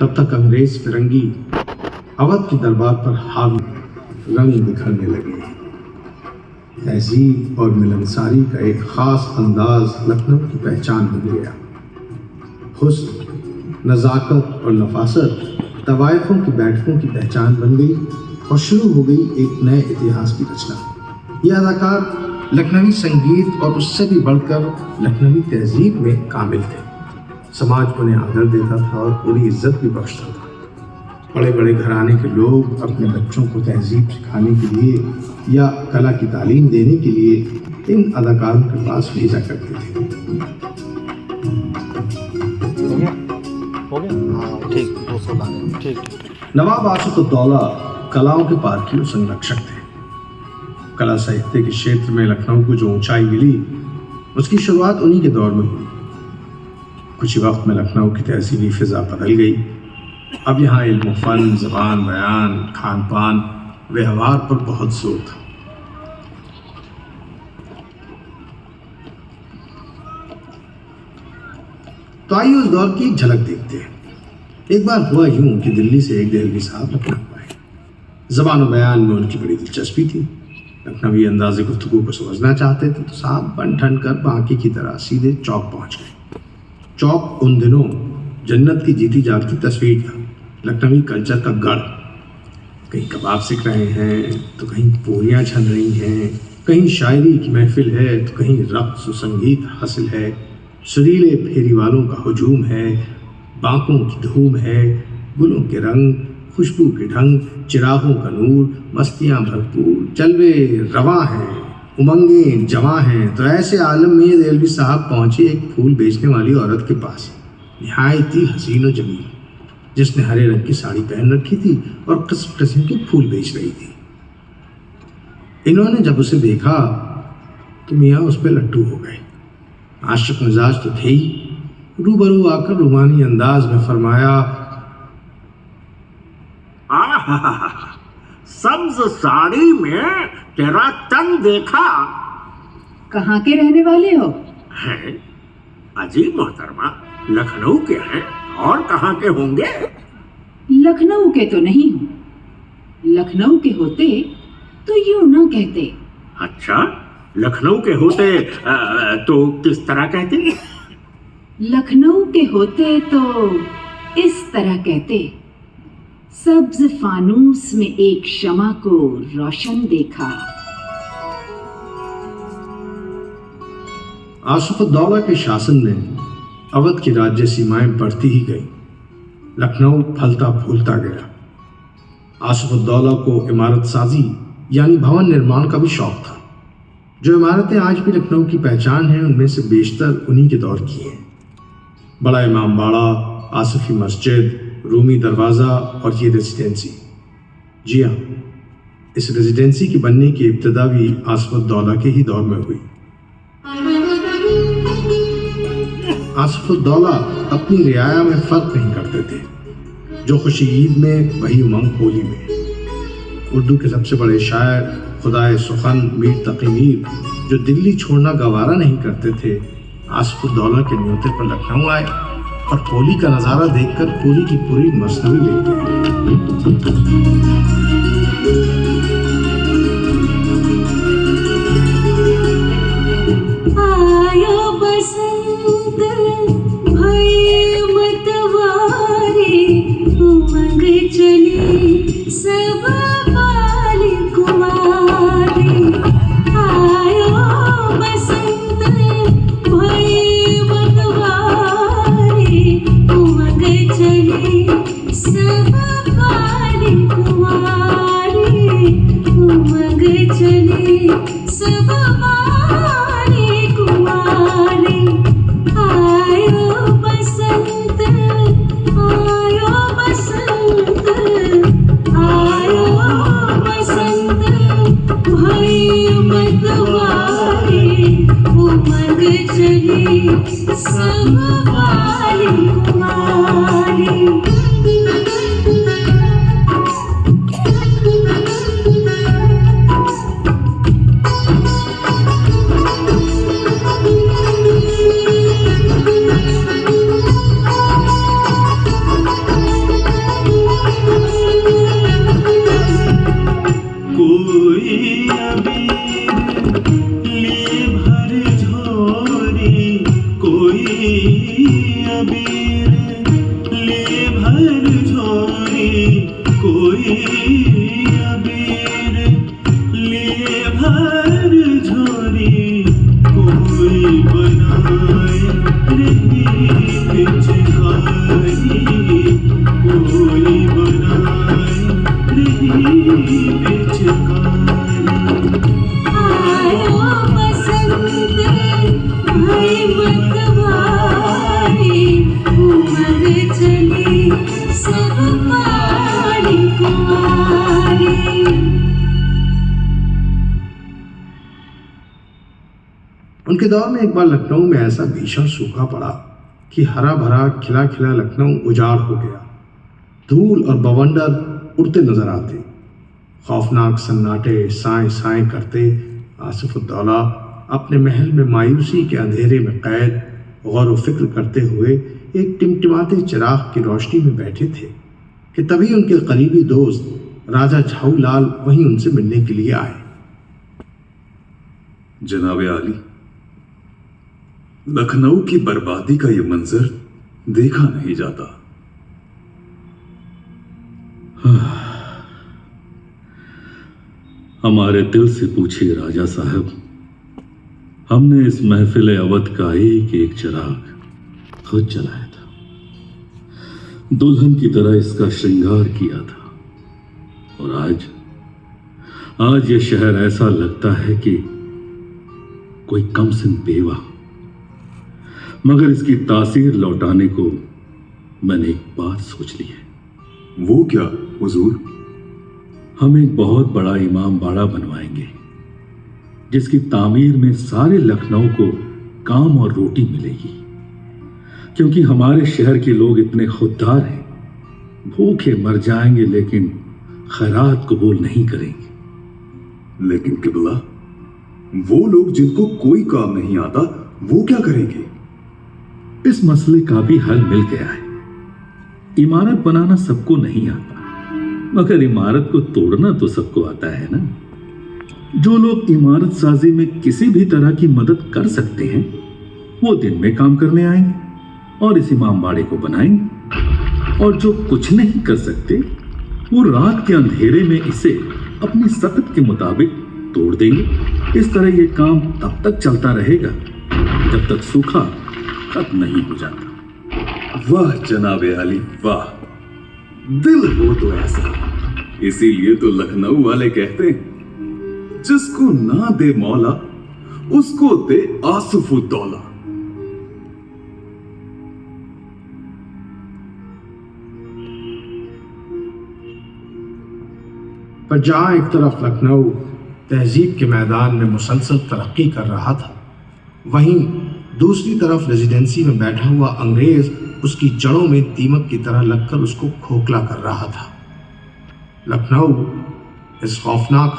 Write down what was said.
तब तक अंग्रेज फिरंगी अवध के दरबार पर हावी रंग बिखरने लगे। तहजीब और मिलनसारी का एक खास अंदाज लखनऊ की पहचान बन गया। हुस्न, नज़ाकत और नफासत तवायफों की बैठकों की पहचान बन गई और शुरू हो गई एक नए इतिहास की रचना। ये अदाकार लखनवी संगीत और उससे भी बढ़कर लखनवी तहजीब में कामिल थे। समाज उन्हें आदर देता था और उन्हें इज्जत भी बख्शता था। बड़े बड़े घराने के लोग अपने बच्चों को तहजीब सिखाने के लिए या कला की तालीम देने के लिए इन अदाकारों के पास भेजा करते थे। हो गया? हाँ ठीक, 200 ठीक। नवाब आसिफउद्दौला कलाओं के पारखी और संरक्षक थे। कला साहित्य के क्षेत्र में लखनऊ को जो ऊंचाई मिली उसकी शुरुआत उन्हीं के दौर में हुई। कुछ ही वक्त में लखनऊ की तहजीबी फिजा बदल गई। अब यहाँ इल्म फन, ज़बान, बयान, खान पान, व्यवहार पर बहुत जोर था। तो आइए उस दौर की एक झलक देखते हैं। एक बार हुआ यूं कि दिल्ली से एक देहलवी साहब लखनऊ आए। ज़बान और बयान में उनकी बड़ी दिलचस्पी थी। लखनवी अंदाज़े गुफ्तगू को समझना चाहते थे तो साहब बन ठन कर बाकी की तरह सीधे चौक पहुंच गए। चौक उन दिनों जन्नत की जीती जागती तस्वीर था, लखनवी कल्चर का गढ़। कहीं कबाब सिक रहे हैं तो कहीं पूरियाँ छन रही हैं, कहीं शायरी की महफिल है तो कहीं रक़्स और संगीत हासिल है, सुरीले फेरी वालों का हुजूम है, बांकों की धूम है, गुलों के रंग, खुशबू के ढंग, चिरागों का नूर, मस्तियाँ भरपूर, जलवे रवां हैं, उमंगें जवां हैं। तो ऐसे आलम में देहलवी साहब पहुँचे एक फूल बेचने वाली औरत के पास, निहायत ही हसीन और जमील, जिसने हरे रंग की साड़ी पहन रखी थी और किस्म किस्म के फूल बेच रही थी। इन्होंने जब उसे देखा तो मियाँ उस पर लट्टू हो गए। आशिक मिजाज तो थे ही। रूबरू आकर रूमानी अंदाज में फरमाया, सब्ज साड़ी में तेरा तन देखा। कहाँ के रहने वाले हो? है अजीब मोहतरमा, लखनऊ के हैं और कहाँ के होंगे? लखनऊ के तो नहीं हूँ। लखनऊ के होते तो यूं ना कहते। अच्छा, लखनऊ के होते तो किस तरह कहते? लखनऊ के होते तो इस तरह कहते, सब्ज फानूस में एक शमा को रोशन देखा। आसिफउद्दौला के शासन में अवध की राज्य सीमाएं बढ़ती ही गईं। लखनऊ फलता फूलता गया। आसिफउद्दौला को इमारत साजी यानी भवन निर्माण का भी शौक था। जो इमारतें आज भी लखनऊ की पहचान हैं उनमें से बेशतर उन्हीं के दौर की हैं। बड़ा इमाम बाड़ा, आसिफी मस्जिद, रूमी दरवाज़ा और ये रेजिडेंसी। जी हाँ, इस रेजिडेंसी के बनने की इब्तिदा भी आसिफउद्दौला के ही दौर में हुई। आसिफउद्दौला अपनी रियाया में फ़र्क नहीं करते थे। जो खुशी ईद में वही उमंग होली में। उर्दू के सबसे बड़े शायर खुदाए सुखन मीर तकी मीर, जो दिल्ली छोड़ना गवारा नहीं करते थे, आसिफउद्दौला के न्योते पर लखनऊ आए और होली का नज़ारा देखकर पूरी की पूरी मसनवी ले गए। आया बसंत भई मतवारी, उमंग चली सब बाल कुमारी। आया बसंत भई मतवारी, उमंग चली सब बाल कुमारी। उमंग चली सब बाल कुमारी। आयो बसंत, आयो बसंत, आयो बसंत भई मतवारी, उमंग चली सब बाल कुमारी। उनके दौर में एक बार लखनऊ में ऐसा भीषण सूखा पड़ा कि हरा भरा खिला खिला लखनऊ उजाड़ हो गया। धूल और बवंडर उड़ते नजर आते। खौफनाक सन्नाटे साए साए करते आसिफुद्दौला अपने महल में मायूसी के अंधेरे में कैद गौर व फिक्र करते हुए एक टिमटिमाते चिराग की रोशनी में बैठे थे कि तभी उनके करीबी दोस्त राजा झाऊलाल वहीं उनसे मिलने के लिए आए। जनाब आली, लखनऊ की बर्बादी का यह मंजर देखा नहीं जाता। हमारे दिल से पूछिए राजा साहब, हमने इस महफिल अवध का एक एक चिराग खुद जलाया था, दुल्हन की तरह इसका श्रृंगार किया था। और आज यह शहर ऐसा लगता है कि कोई कमसिन बेवा। मगर इसकी तासीर लौटाने को मैंने एक बात सोच ली है। वो क्या हुजूर? हम एक बहुत बड़ा इमाम बाड़ा बनवाएंगे, जिसकी तामीर में सारे लखनऊ को काम और रोटी मिलेगी। क्योंकि हमारे शहर के लोग इतने खुददार हैं, भूखे मर जाएंगे लेकिन खैरात कबूल नहीं करेंगे। लेकिन किबला, वो लोग जिनको कोई काम नहीं आता वो क्या करेंगे? इस मसले का भी हल मिल गया है। इमारत बनाना सबको नहीं आता, मगर इमारत को तोड़ना तो सबको आता है ना। जो लोग इमारत साजी में किसी भी तरह की मदद कर सकते हैं, वो दिन में काम करने आएंगे और इस इमाम बाड़े को बनाएंगे। और जो कुछ नहीं कर सकते, वो रात के अंधेरे में इसे अपनी सकत के मुताबिक तोड़ देंगे। इस तरह ये काम तब तक चलता रहेगा जब तक सूखा खत्म नहीं हो जाता। वाह जनाब आली वाह, दिल हो तो ऐसा। इसीलिए तो लखनऊ वाले कहते हैं, जिसको ना दे मौला उसको दे आसिफुद्दौला। पर जहां एक तरफ लखनऊ तहजीब के मैदान में मुसलसल तरक्की कर रहा था, वहीं दूसरी तरफ रेजिडेंसी में बैठा हुआ अंग्रेज उसकी जड़ों में दीमक की तरह लगकर उसको खोखला कर रहा था। लखनऊ इस खौफनाक